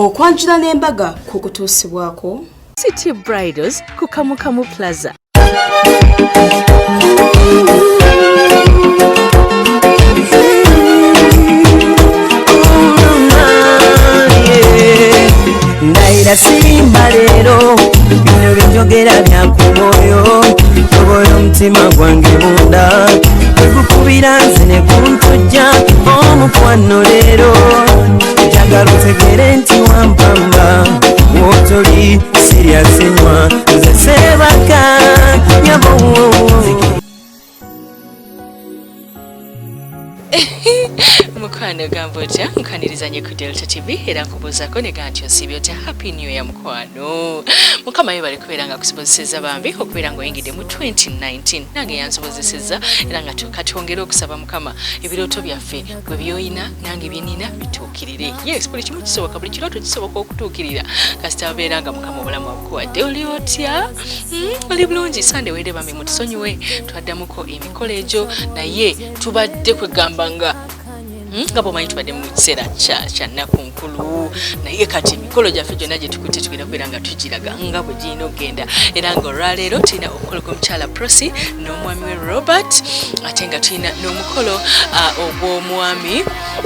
okwanjula n'embaga kukutuusibwako City Bridals ku Kamukamu Plaza. Ndaira simba lero bino byogera byakumoyo toboyo mutima gwange munda ekukubira nze ne kuntujja omukwano lero njagala otegere nti wampamba wotoli siryasenywa nze sebaka nyabo Mukwano gambota mukanirizanye ku Delta TV era nkubuzako ne ganti osibyo ta happy new year mukwano mukama yebale kubeera nga kusobozeseza bambi okubeera nga oyingidde mu 2019 nange yansobozeseza era nga tukatwongera okusaba mukama ebiroto byaffe bwe byoyina nange byenina bituukirire yes buli kimu kisoboka buli kiroto kisoboka okutuukirira kasita abeera nga mukama obulamu abukuwadde oli otya oli bulungi sande wede bambi mutusonyiwe twaddamuko emikolo egyo naye tubadde kwegamba nga ngabo manyi tubadde mu kiseera kya nnaku nkulu naye kati emikolo gyaffe gyonna gye tukutte tugenda kubeera nga tugiraga nga bwe girina okugenda era nga olwaleero tulina omukolo gw'omukyala Prossy n'omwami we Robert ate nga tulina n'omukolo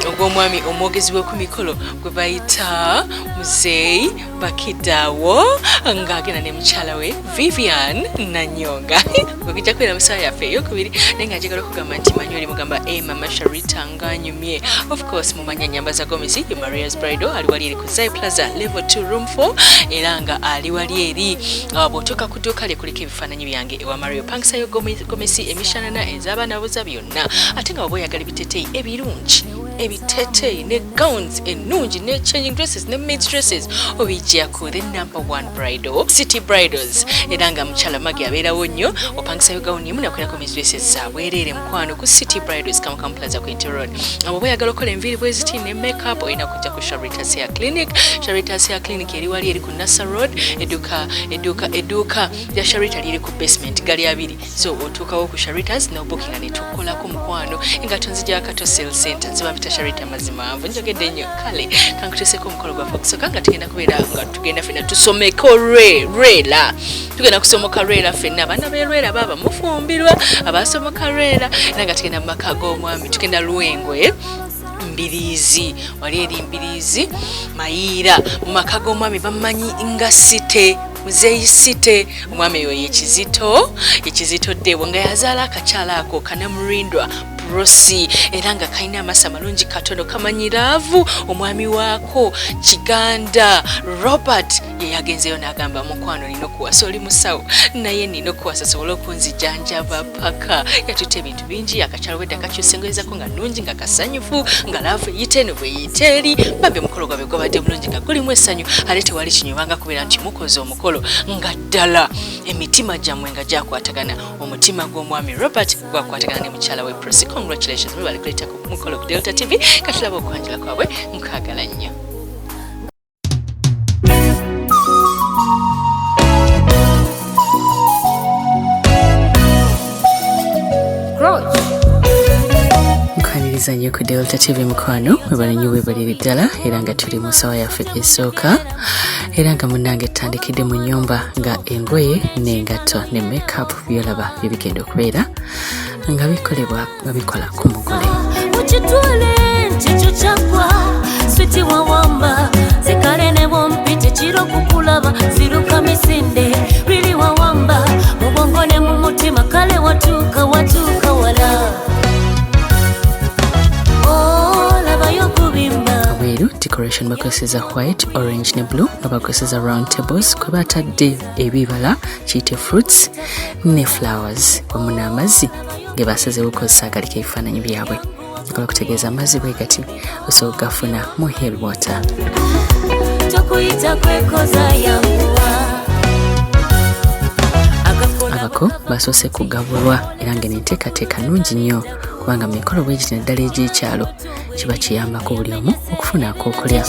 ogw'omwami omwogezi w'oku mikolo gwe bayita muzeeyi Bakidaawo ng'agenda ne mukyala we Vivian Nanyonga bwe bijja kubeera mu ssaawa yaffe ey'okubiri naye nga njagala okugamba nti manyi oli mugamba mama Sharita nganyumye of course mumanya nyamba za gomezi Maria's Bridal ali wali eri ku Zai Plaza level 2 room 4 era nga ali wali eri bw'otuuka ku dduuka lye kuliko ebifaananyi byange ewa Mario Pangsayo gomesi emishanana ez'abaana boza byonna ate nga bwe oyagala ebiteteeyi ebirungi ebiteteeyi ne gowns ennungi ne changing dresses ne mid dresses obijja ku the #1 bridal City Bridals era nga mukyala Magi abeerawo nnyo opangisayo gawuni emu nakolako mid dresses zaabwereere mukwano ku City Bridals Kamukamu Plaza ku Inter Road abo boyagala okukola enviiri bwe ziti ne makeup olina kujja ku Sharita's Hair Clinic. Sharita's Hair Clinic eri wali eri ku Nasa Road eduuka ya Sharita liri ku basement gali abiri so otuukawo ku Sharita's no booking ne tukolako mukwano nga tonzija akato sale center nzibapita Sharita mazima anvu njogedde nnyo kale kankuteeseko omukolo gwaffe okusooka nga tugenda kubeera nga tugenda ffenna tusomeko rwera tugenda kusomoka rwera ffenna abaana b'erwera baba mufumbirwa abasomoka rwera era nga tugenda mu maka g'omwami tugenda Luwengwe Mbirizi wali eri Mbirizi Mayiira mu maka g'omwami bamanyi nga site muzeeyi site omwami oyo ekizito Debo nga yazaala akakyala ako Kanamulindwa Prossy era nga kalina amasa malungi katono kamanyiraavu omwami waako Kiganda Robert ye yagenzeyo n'agamba mukwano nina okuwasa oli musawo naye nina okuwasa sobola okunzijanjaba paka yatutte ebintu bingi akakyalo wedda kakyusengezako nga nnungi nga kasanyufu nga laavu eyite eno bwe yite eri bambi omukolo gwabwe gwabadde mulungi nga gulimu essanyu ate tewali kinyobanga kubeera nti mukoze omukolo nga ddala emitima gyammwe nga gyakwatagana omutima gw'omwami Robert gwakwatagana ne mukyala we Prossy. Congratulations mwebale kuleeta ku mukolo ku Delta TV katulaba okwanjula kwabwe mukagala nnyo. Mukaniriza nnyo ku Delta TV mukwano mwebale nnyo weebalire ddala era nga tuli mu ssaawa yaffe esooka era nga munnange ettandikidde mu nnyumba nga engoye n'engatto ne makeup byolaba bye bigenda okubeera nga bikolebwa nga bikola ku mugole ukitwale chicho chakwa switi wawamba zekale ne bompite chiro kukulaba ziruka misinde really wawamba mubongo ne mu mutima kale watuka wala decoration bakozesa white, orange ne blue nga bakozesa round tables kwe batadde ebibala kiyite fruits ne flowers wamu n'amazzi ge basazeewo okukozesa agaliko ebifaananyi byabwe nkola kutegeeza amazzi bwe gati osobola gafuna mu hill water abako basoose kugabulwa era nga n'enteekateeka nnungi nnyo kubanga mikolo bwe giti naddala egy'ekyalo kiba kiyambako buli omu okufuna ak'okulya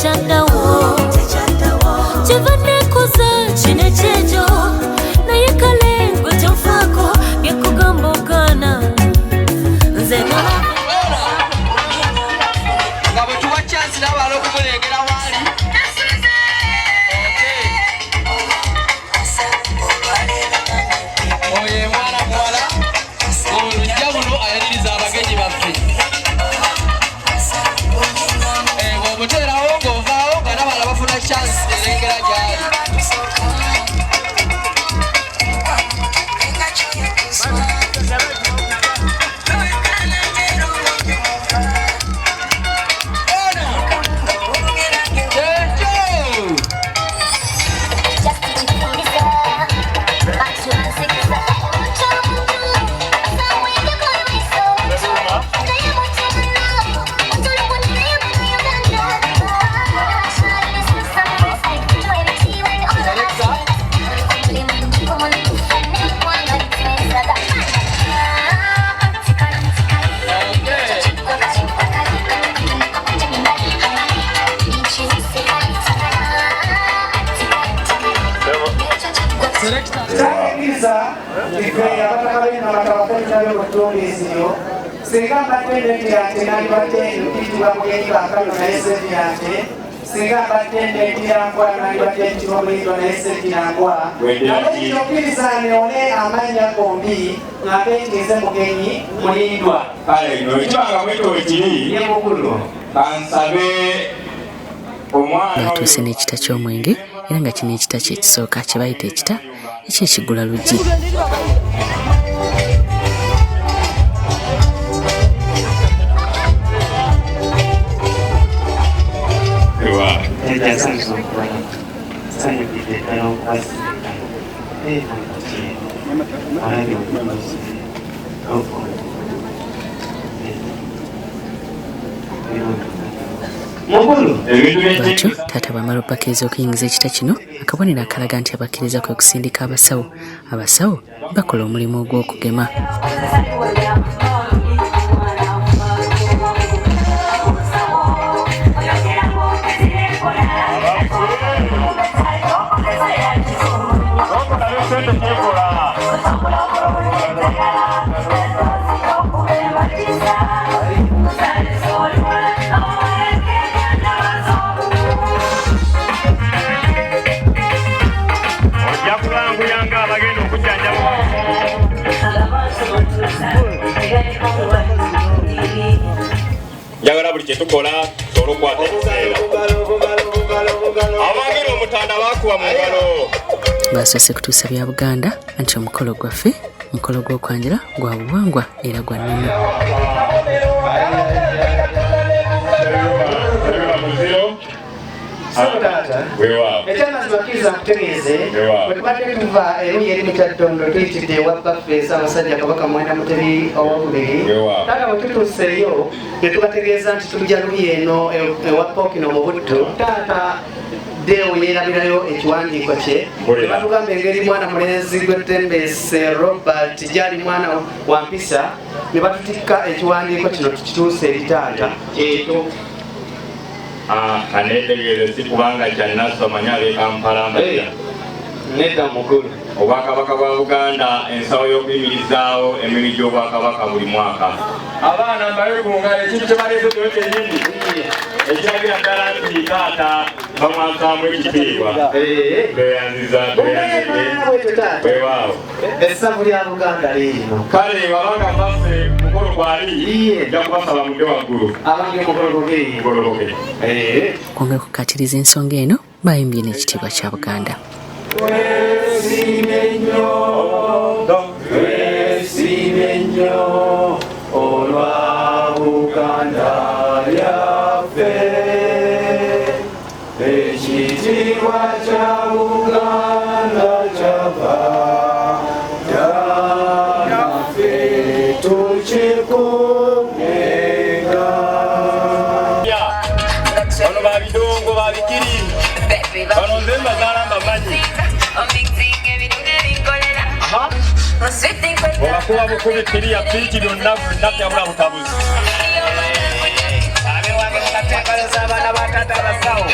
Takiriza ife abatakabe n'abatawafenza b'obutundiiziro singa mbadde yate nali badde mpitibwa mugenyi bakano naye sente yate singa mbadde ndiyangwa nali badde mpitibwa mulindo naye sente yangwa naye tokkiriza neone amanya gombi ngabe ntize mugenyi mulindwa kale no ekibanga mwito ekiri ye mukulu kansabe omwana batuuse n'ekita ky'omwenge era nga kino ekita kyekisooka kye bayita ekita ekyekigula luggi. Lwakyo taata bw'amala okubakkiriza okuyingiza ekita kino akabonero akalaga nti abakkiriza kwe kusindika abasawo. Abasawo bakola omulimu ogw'okugema. njagala buli kyetukola olwokwata ekiseera abangira omutanda bakuwa mu ngalo Basoose kutuusa bya Buganda anti omukolo gwaffe omukolo gw'okwanjula gwa buwangwa era gwa nnono. ekyamazima nkutegeeze bwe tubadde tuva eruyi eri mukyaddondo tuyitidde ewa baffe Ssaabasajja Kabaka Mwenda Mutebi owokubiri taata bwe tutuuseeyo ne tubategeeza nti tujja luyi eno ewa Pookino mu Buddu taata Deo yeerabirayo ekiwandiiko kye ne batugamba engeri mwana mulenzi gw'Ettembese Robert gyali mwana wa mpisa ne batutikka ekiwandiiko kino tukituuse eri taata ekyo kanetegeeze si kubanga kyannasoma nyabe Kampala mbadde nedda mukulu Obwakabaka bwa Buganda ensawo y'okuyimirizaawo emirimu gy'Obwakabaka buli mwaka. Abaana mbayo ku ngalo ekintu kye baleese kyokyo ekindi ekiragira ddala nti taata bamwankaamu ekipiirwa beyanziza bwewaawo essavu lya Buganda liino kale babanga baffe mukolo gwali nja kubasaba mudde waggulu abange mugolokoke. Kwongera okukkatiriza ensonga eno bayimbye n'ekitiibwa kya Buganda. Twesimenyo olwa Buganda lyaffe ekitiibwa kya Buganda kyava naffe tukikumenga. Bano babidongo babikiri bano nze mbazaala mbamanyi obakuba bukubi kiri ya piiki byonna byabula butabuzi abewange mukateekaleza abaana batata abasawo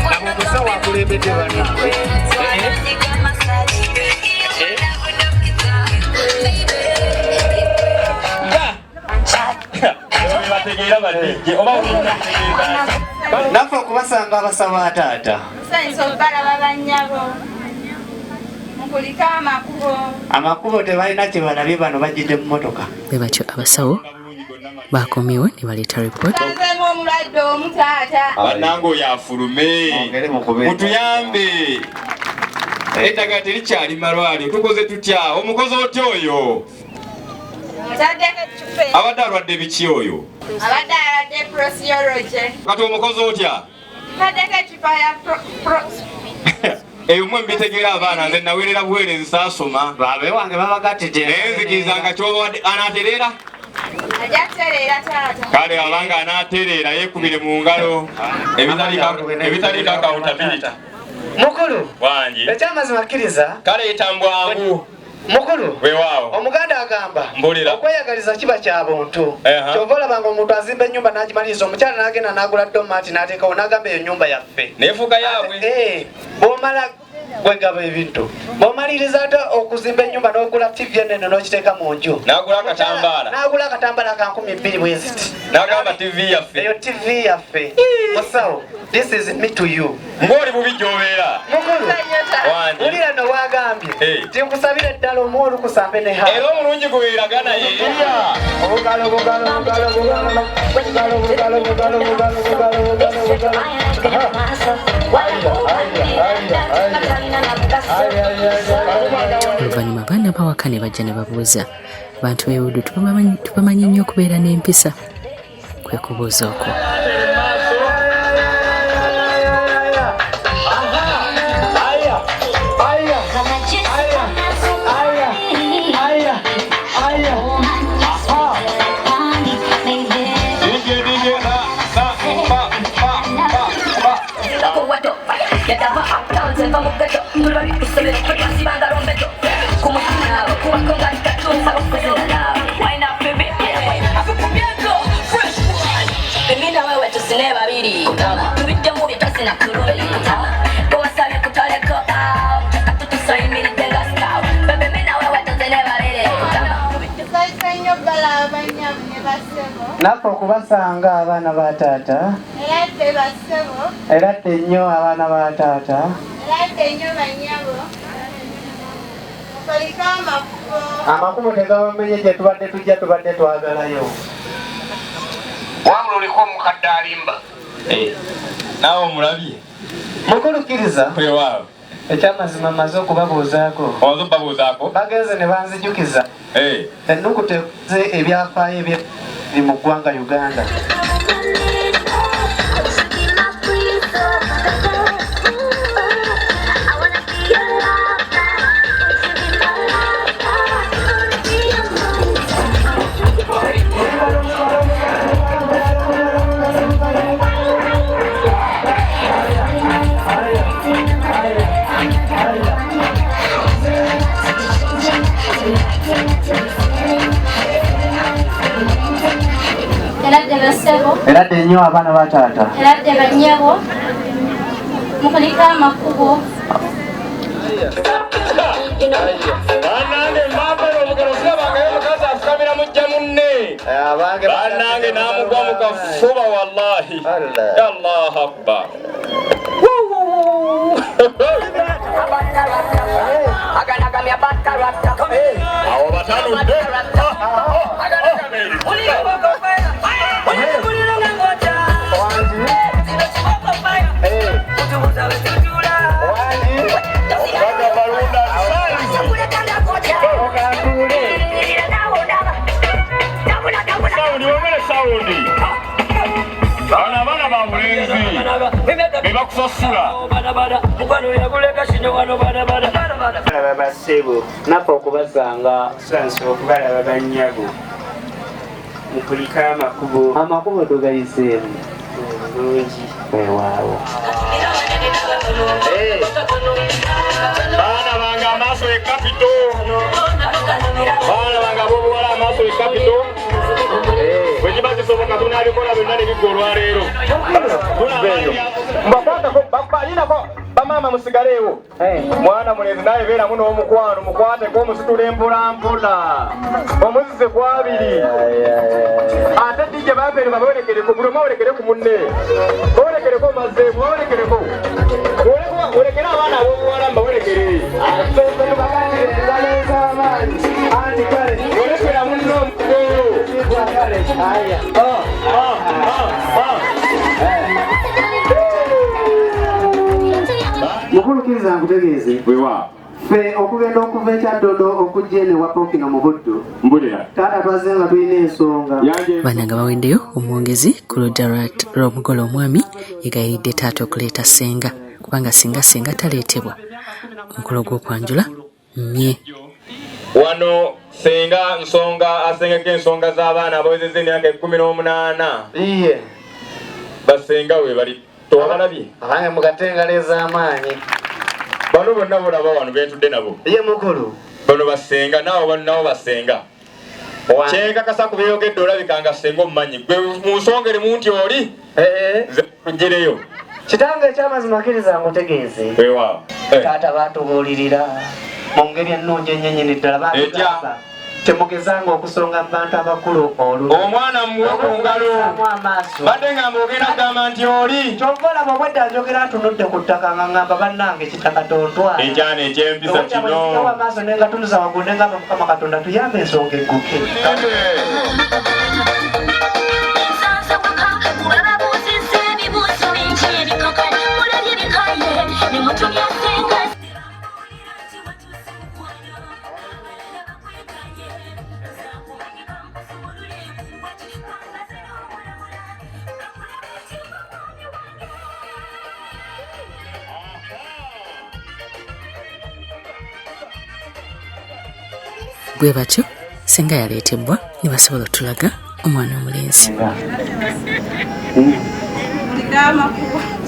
nabo omusawo akulembedde bannaabwe bategeera badejje oba naffe okubasanga abasawo ataata amakubo tebalina kye balabye bano bajjidde mu motoka. Bwe batyo abasawo bakomyewo ne baleeta ripooti. bannange oyo afulume mutuyambe eddagala terikyali malwaliro tukoze tutya omukozi otya oyo abadde alwadde biki oyo abadde alwadde prosiology kati omukozi otya eyo mwe mbitegeera abaana nze naweerera buweerezi saasoma babe wange babagattidde naye nzikiriza ky'oba anaatereera kale abanga anaatereera yeekubire mu ngalo ebitaliko accountability. mukulu wangi ekyamazima kkiriza kale etambwangu mukulu weewaawo omuganda agamba mbulira okweyagaliza kiba kya buntu kyova olabanga omuntu azimba ennyumba n'agimaliriza omukyala n'agenda n'agula domaati n'ateekawo n'agamba eyo nnyumba yaffe neefuuka yaabwe bw'omala gwegaba ebintu bomaliriza ata okuzimba ennyumba n'ogula TV enene n'okiteeka mu nju n'agula akatambala ka 2,000 bweziti n'agamba TV yaffe eyo TV yaffe musawo this is me to you ng'oli bubi gy'obeera mukulu ulira nowagambye tinkusabira eddala omwolu kusambe ne ha era omulungi gubeeraga naye oluvannyuma abaana bawaka ne bajja ne babuuza abantu b'ebudu tubamanyi nnyo okubeera n'empisa kwe kubuuza okwo nafe okubasanga abaana ba taata era te nnyo abaana ba taata amakubo tegabamenye gye tubadde tujja tubadde twagalayo wabula oliko omukadde alimba naawe omulabye mukulukiriza weewaawo ekyamazima maze okubabuuzaako omaze okubabuuzaako bagenze ne banzijukiza ennukuta ebyafaayo ebye mu ggwanga Uganda era nnyo abaana ba taata era banyabo mukulika amakubo bannange mbambala omugalo sirabangayo omukazi afukamira mujja munne bannange n'amugwa mu kafuba wallahi allahu akbar awo batanudde abaana babulenzi bebakusasula basebo nafe okubasanga sansi okubalaba banyago mukulika amakubo tugayiseemu bulungi wewaawo baana bange amaaso ekapito baana bange abobuwala amaaso ekapito bwekiba kisoboka tunabikola byonna nebigga olwaleero mbakwatako bamaama musigaleewo mwana mulenzi naye beeramu n'omukwano mukwateko omusitula empolampola omuzize kwabiri ate dije babeere babolekereko buli omu awolekere ku munne bawolekereko mazeemu bawolekereko olekere abaana ab'obuwala mbawolekere olekera munno omugoyo mukulukiriza nkutegeeze ffe okugenda okuva ekyaddodo okujja eno ewa Pokino mu Buddu taata twaze nga tulina ensonga baana nga baweddeyo omwongezi ku ludda lw'omugole omwami yegayiridde taata okuleeta ssenga kubanga singa taleetebwa omukolo gw'okwanjula mmye wano senga nsonga asengeko ensonga z'abaana abawezezza emyaka 18 iye basenga we bali towabalabye abange mugatengaleza amaanyi bano bonna bolaba wano bentudde nabo ye mukulu bano basenga nabo basenga kyekakasa ku beeyogedde olabikanga senga omumanyi gwe mu nsonga erimu nti oli kugireyo kitange ekyamazima akkiriza ngutegeeze weewaawo taata batubuulirira mu ngeri ennungi ennyennyini ddala baatugamba temugezanga okusonga mu bantu abakulu omwana muwe ku ngalo badde ngamba ogenda kugamba nti oli kyova olaba obwedda njogera ntunudde ku ttaka nga ngamba bannange ekitaka tontwala ekyana ekyempisa kino amaaso nenga tunuza waggulu nengamba mukama katonda tuyambe ensonga egguke bwe batyo senga yaleetebwa ne basobola otulaga omwana omulenzi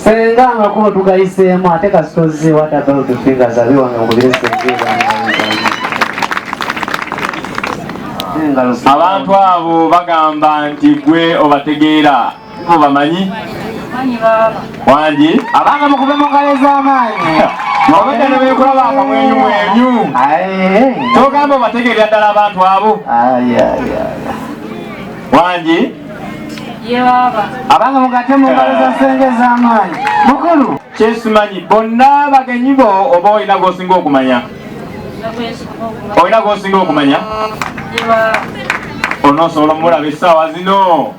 senga amakubo tugayiseemu ate kasitozi watabaotufinga zabiwange mukubire abantu abo bagamba nti gwe obategeera obamanyi wangi abanga mukube mu ngalo ez'amaanyi obadde ne beekulaba akamwenyumwenyu togamba obategeerera ddala abantu abo wangi abanga mugate mu ngalo za senge ez'amaanyi mukulu kyesimanyi bonna bagenyi bo oba olina g'osinga okumanya olina g'osinga okumanya onoosobola omulaba essaawa zino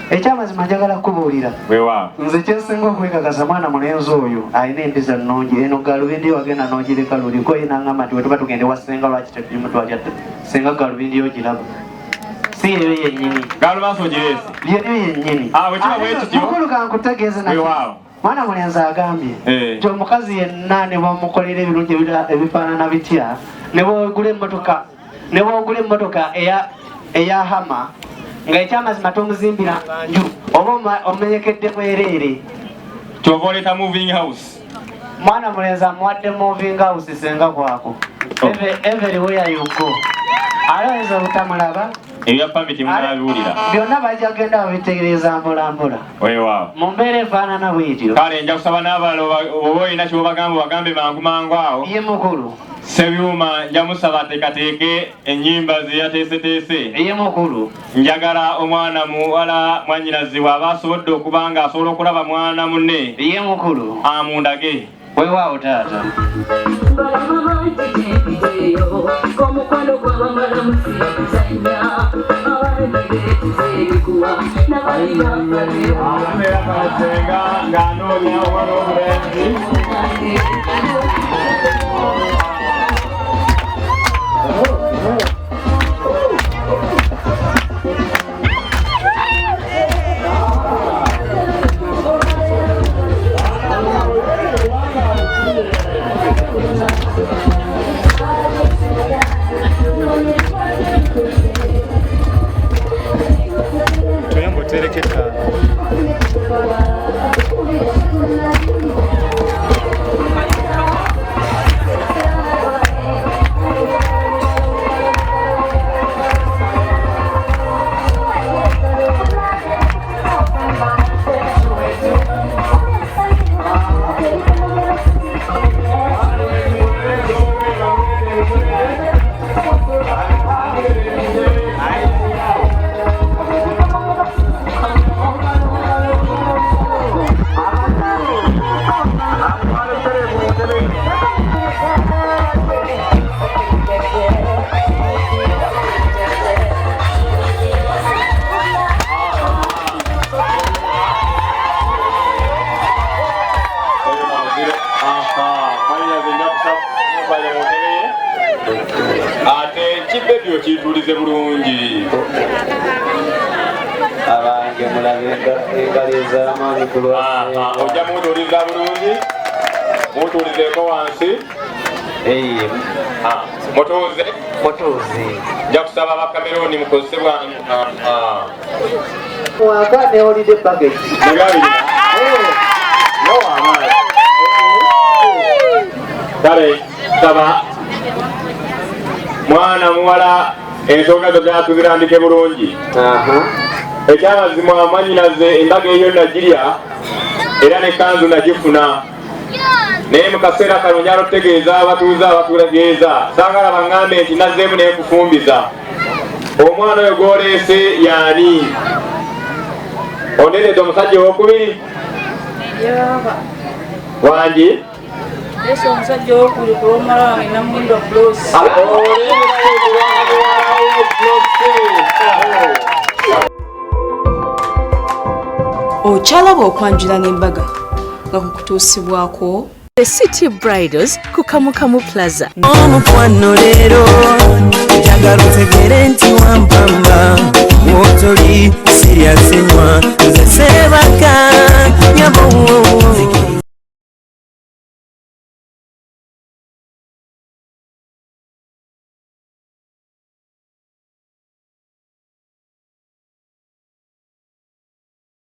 ekyamazima njagala kubuulira wewa nze kyensinga okwekakasa mwana mulenzi oyo alina empiza nnungi eno galubindi wagenda n'ogireka luliko yenangamba nti wetuba tugende wa senga lwaki tetugimutwalya senga galubindi ogiraba si eyo yennyini galubansi ogireesi yeyo yennyini wekiba bwekityo mukulu kankutegeeze wewa mwana mulenzi agambye nti omukazi yenna ne bamukolera ebirungi ebifaanana bitya ne boogula emmotoka eya hama nga ekyamazima tomuzimbira nju oba omenyekedde bwereere kyova oleeta moving house mwana mulenzi amuwadde moving house senga kwako everywhere you go aloweza obutamulaba ebya pamiti munabiwulira byonna bajja genda babitegeereza mbulambula wewa mu mbeera efaanana bwetyo kale nja kusaba n'abala oba olina kyobagamba bagambe mangu awo ye mukulu Sebyuma njamusaba ateekateeke ennyimba ze yateeseteese ye mukulu njagala omwana muwala mwannyinazi bw'aba asobodde okuba nga asobola okulaba mwana munne ye mukulu amundage weewaawo taata ng'anoonya omwana omulenzi kitulize bulungi abange mulabenga engaliza amaanyi kulwa ojja mutuliza bulungi mutulizeko wansi mutuuzi nja kusaba abakameroni mukozesebwa waka ne holiday package nowamaani kale saba mwana muwala ensonga zo gyatuzirandike bulungi ekyamazima mwannyinaze embaga eyo nagirya era nekanzu nagifuna naye mu kaseera kano njala otutegeeza abatutegeeza saagala baŋŋambe nti nazzeemu naye kufumbiza omwana oyo gw'oleese y'ani oneredde omusajja owokubiri wangi omusajja owokubiri kulomala wange Namulindwa Prossy. okyalaba okwanjula n'embaga nga kukutuusibwako The City Bridals ku Kamukamu Plaza. omukwano leero njagala otegere nti wampamba wotoli siryasenywa nze seebaka